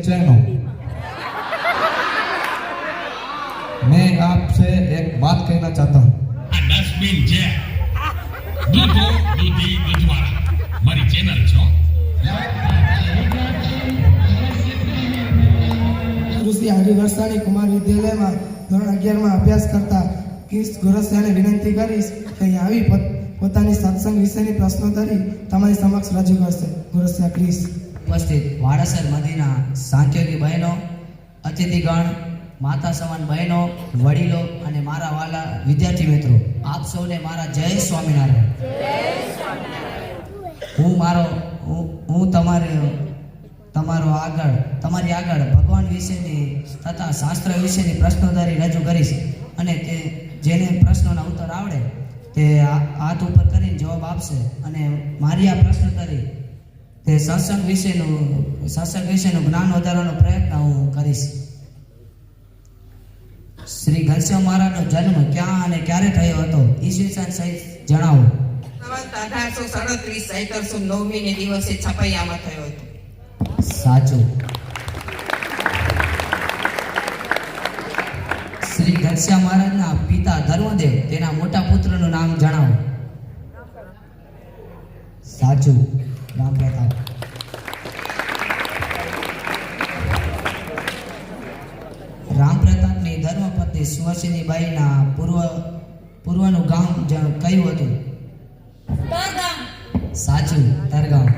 चैनों, मैं आपसे एक बात कहना चाहता हूँ। डस्टबिन जे दूधो दूधी दूधवाला मारी चैनल छो ऋषि हरिवर्षाणी कुमार विद्यालय में ધોરણ 11 માં અભ્યાસ કરતા કિસ ગોરસિયાને વિનંતી કરીશ કે અહીં આવી પોતાની સત્સંગ વિશેની પ્રશ્નોત્તરી તમારી સમક્ષ રજૂ કરશે. ગોરસિયા ક્રિસ. ઉપસ્થિત વાડાસર મદીના સાંકેલી બહેનો, અતિથિગણ, માતા સમાન બહેનો, વડીલો અને મારા વાલા વિદ્યાર્થી મિત્રો, આપ સૌને મારા જય સ્વામિનારાયણ. હું તમારી આગળ ભગવાન વિશેની તથા શાસ્ત્ર વિશેની પ્રશ્નોત્તરી રજૂ કરીશ અને તે જેને પ્રશ્નોના ઉત્તર આવડે તે હાથ ઉપર કરીને જવાબ આપશે અને મારી આ પ્રશ્નોત્તરી તે સત્સંગ વિશેનું જ્ઞાન વધારવાનો પ્રયત્ન હું કરીશ. શ્રી ઘનશ્યામ મહારાજનો જન્મ ક્યાં અને ક્યારે થયો હતો ઈસવીસન સહિત જણાવો. 1837 ચૈત્ર સુદ 9મી દિવસે છપૈયામાં થયો હતો. સાચું. શ્રી ઘનશ્યામ મહારાજના પિતા ધર્મદેવ, તેના મોટા પુત્રનું નામ જણાવો. સાચું. રામ પ્રતાપ. રામ પ્રતાપની ધર્મપત્ની સુવાસિની બાઈના પૂર્વનું ગામ કયું હતું? તરગામ. સાચું. તરગામ.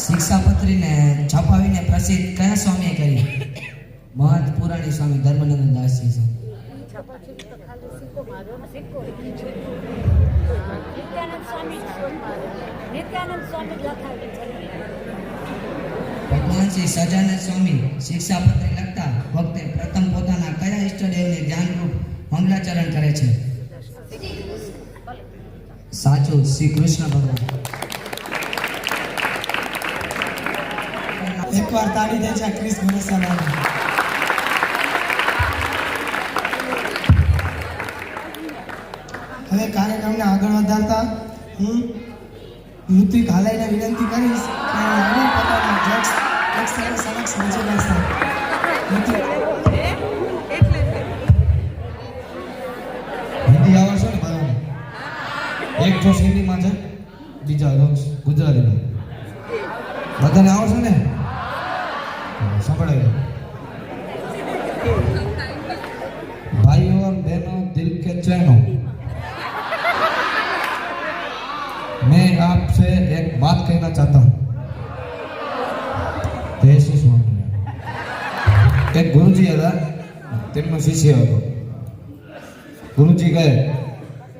શિક્ષાપત્રીને છપાવીને પ્રસિદ્ધ કયા સ્વામીએ કરી? મહંત પુરાણી સ્વામી ધર્મનંદન દાસજી. ભગવાન શ્રી સજાનંદ સ્વામી શિક્ષાપત્રી લખતા વખતે પ્રથમ પોતાના કયા ઈષ્ટદેવને ધ્યાનરૂપ મંગલાચરણ કરે છે? સાચું. શ્રી કૃષ્ણ ભગવાન. એકવાર તાળી દે છે ક્રિસ ગોરસિયાને. હવે કાર્યક્રમને આગળ વધારતા હું ઋતિક હાલાઈને વિનંતી કરીશ કે અહીં પોતાના જગ્સ સમક્ષ રજૂ કરશે. हिंदी आवड़े ने बधाने? एक जोश हिंदी में है, बीजा जोश गुजराती में. बधाने आवड़े ने? संभळायो. भाइयों और बहनों, दिल के चैनों, मैं आपसे एक बात कहना चाहता हूँ. जय श्री स्वामी. एक गुरुजी હતા, તેમનો શિષ્ય હતો. ગુરુજી કહે,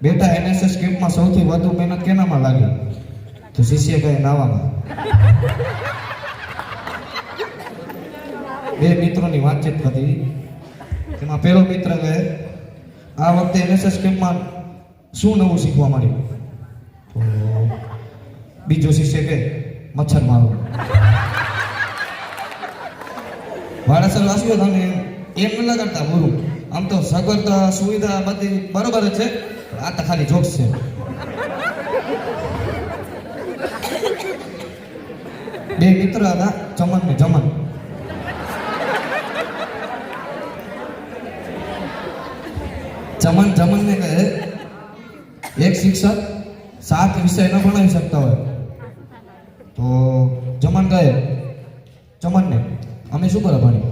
બેટા એનએસએસ કેમ્પમાં સૌથી વધુ મહેનત કેનામાં લાગી? તો શિષ્ય કહે, નાવામાં. બે મિત્રોની વાતચીત હતી. તેમાં પહેલો મિત્ર કહે, આ વખતે એનએસએસ કેમ્પમાં શું નવું શીખવા મળ્યું? તો બીજો શિષ્ય કહે, મચ્છર મારવું. વાડાસર વાસીઓ તમે એમ ન લગાડતા ગુરુ, આમ તો સગવડ સુવિધા બધી બરોબર જ છે, આ તો ખાલી જોક્સ છે. બે મિત્ર હતા, ચમન ને જમન. જમન ને કહે, એક શિક્ષક 7 વિષય ન ભણાવી શકતા હોય તો જમન કહે ચમન ને, અમે શું કરે ભણી?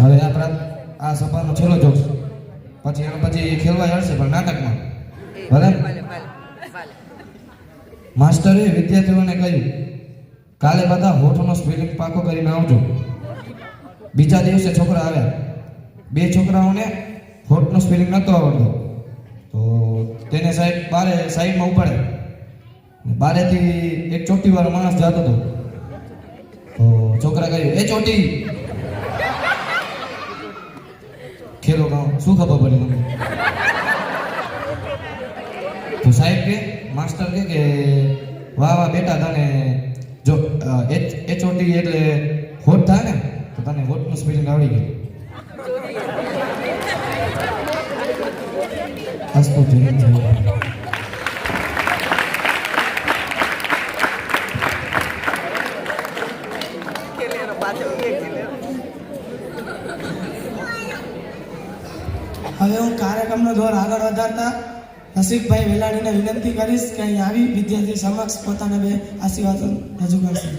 હવે આ સભાનો છેલ્લો જોક્સ, પછી ખેલવા જશે પણ નાટકમાં. ભલે. માસ્ટરે વિદ્યાર્થીઓને કહ્યું, કાલે બધા હોઠનો સ્પેલિંગ પાકો કરીને આવજો. બીજા દિવસે છોકરા આવ્યા. 2 છોકરાઓને હોઠનો સ્પેલિંગ નહોતો આવડતો, તો તેને બારે સાઈડમાં ઉપાડે. બારેથી એક ચોટીવાળો માણસ જતો હતો. તો છોકરા કહ્યું, એ ચોટી ખેલો ગામ, શું ખબર પડી તમને? તો સાહેબ કે, માસ્ટર કે વાહ વાહ બેટા, તને જો HOT એટલે હોઠ થાય ને, તો તને હોઠનું સ્પેલિંગ આવડી ગયું. અસ્તુ જય જય. હવે હું કાર્યક્રમનો દોર આગળ વધારતા નસીબભાઈ વેલાણીને વિનંતી કરીશ કે અહીં આવી વિદ્યાર્થી સમક્ષ પોતાના બે આશીર્વાદ રજૂ કરશે.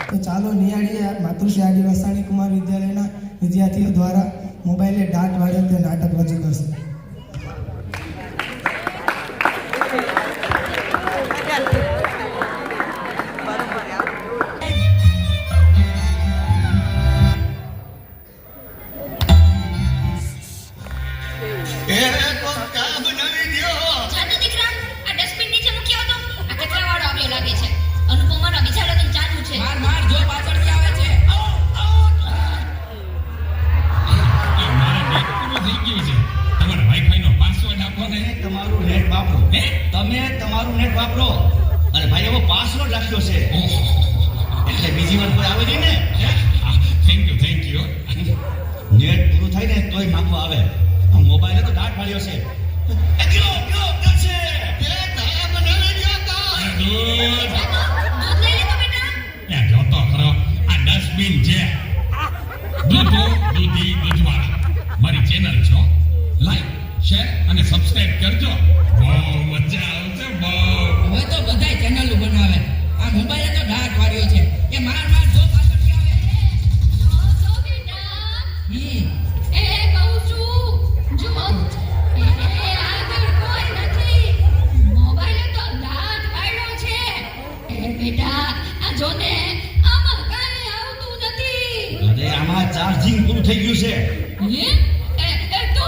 તો ચાલો નિહાળીએ માતૃશ્રી આડી વસાણી કુમાર વિદ્યાલયના વિદ્યાર્થીઓ દ્વારા મોબાઈલે દાટ વાળ્યો તે નાટક રજૂ કરશે. જાતો દીકરા, આ ડસ્ટબિન નીચે મૂક્યો હતો. આ કચરાવાળો આવ્યો લાગે છે. અનુપમાના બીજા લગ્ન ચાલુ છે. માર જો પાછળથી આવે છે. મારા નેટ પૂરું થઈ ગયું છે. તમારા વાઈફાઈ નો પાસવર્ડ આપો ને. તમારું નેટ વાપરો. હે? તમે તમારું નેટ વાપરો. અને ભાઈ એવો પાસવર્ડ રાખ્યો છે એટલે બીજી વાર કોઈ આવે નહીં ને. Thank you. નેટ પૂરું થાય ને તોય માંગવા આવે. આ મોબાઈલે તો દાટ પાડ્યો છે. એ ગયો છે. એ તારા બનાવી ગયો તો. દૂધ દૂધ લઈ લે તો બેટા. ત્યાં જોતો ખરો. આ ડસ્ટબિન છે. દૂધવાળા મારી ચેનલ છો. લાઈક, શેર અને સબસ્ક્રાઇબ કરજો. બહુ મજા આવશે. બહુ. હવે તો બધાય ચેનલો બનાવે. આ મોબાઈલે તો દાટ વાળ્યો છે. એ માર જો પાછળથી આવે. જો બેટા. હમ. એ કહું છું. જો. એ આગળ કોઈ નથી. મોબાઈલે તો દાંત પાડ્યો છે. એ બેટા, આ જો ને, આમાં કાંઈ આવતું નથી. અરે આમાં ચાર્જિંગ પૂરું થઈ ગયું છે. હે? એ તો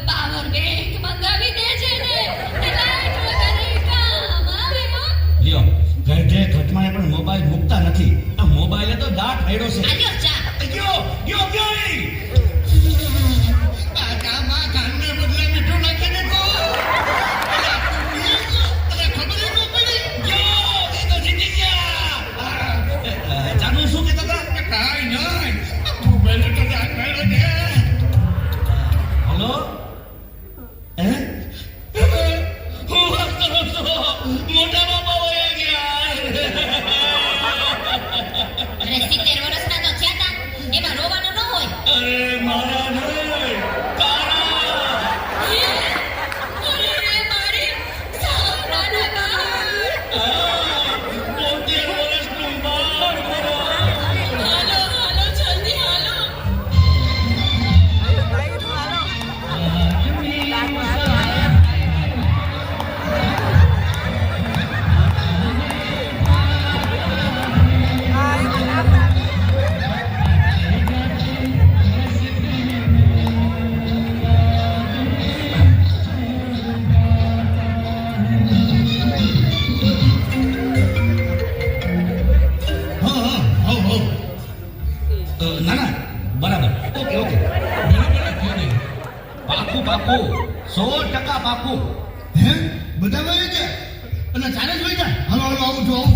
પાવર બેંક મંગાવી દે છે ને. એ લાઈટ વગર કામ આવે હો. લ્યો ઘટે ઘટમાં પણ મોબાઈલ મૂકતા નથી. આ મોબાઈલે તો દાટ પાડ્યો છે. આલ્યો ચા. એ ગયો ઈ. આ કામમાં કાનને બદલે મીઠું નાખી દેતો. અરે ખબર ન પડી. એ તો જીતી ગયા. જાનું શું કહેતા હતા? કાંઈ નહીં. મોબાઈલે તો દાંત પાડ્યો છે. હલો હે હું વાત કરો છો? મોટા બાપા વયા ગયા. અરે 70 વર્ષના તો થયા તા. એમાં રોવાનું ન હોય. અરે મારા નહીં તારા. અરે મારી સાવરાના બાળ. 70 વર્ષનું બાળ મારો. હાલો જલ્દી હાલો. ના બરાબર. ઓકે પાકું 100% પાકું. હે? બધા વહી ગયા? અને ચાલે જ વહી ગયા? હાલો આવું છું.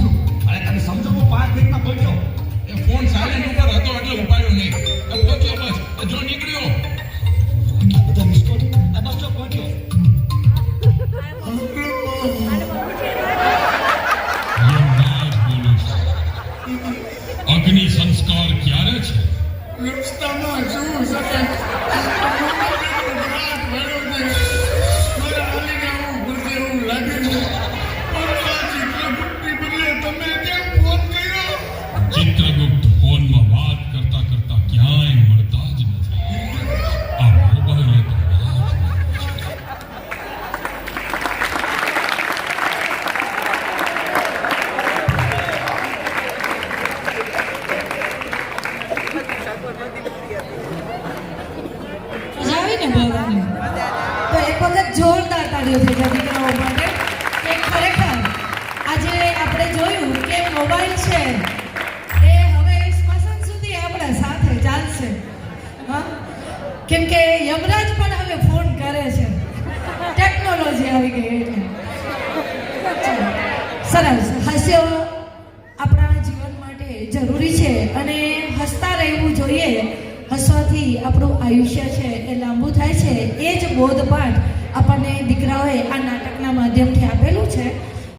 અરે તમે સમજો હું 5 મિનિટમાં પહોંચ્યો. એ ફોન સાયલેન્ટ ઉપર હતો એટલે ઉપાડ્યો નહીં. પહોંચ્યો બસ. જો નીકળ્યો. બધા મિસ કોલ. બસ જો પહોંચ્યો. અગ્નિ સંસ્કાર ક્યારે છે? રસ્તામાં શું શકે? એવું લાગે છે. ચિત્રગુપ્તની બદલે તમે કેમ ફોન કર્યો? ચિત્રગુપ્ત ફોનમાં વાત કરતા કરતા ક્યાંય મળતા જ નથી. આ મોબાઈલે તો વાત મજા આવી ને બોલવાની. તો એક વખત જોરદાર તાળીઓ થઈ જાય દીકરાઓ માટે કે ખરેખર આજે આપણે જોયું કે મોબાઈલ છે એ હવે સ્મશાન સુધી આપણા સાથે ચાલશે. હા, કેમ કે યમરાજ પણ હવે ફોન કરે છે. ટેકનોલોજી આવી ગઈ એટલે. ચાલો, સરસ. હાસ્ય આપણા જીવન માટે જરૂરી છે અને હસતા રહેવું જોઈએ. હસવાથી આપણું આયુષ્ય છે એ લાંબુ એ જ બોધપાઠ આપણને દીકરાઓએ આ નાટકના માધ્યમથી આપેલું છે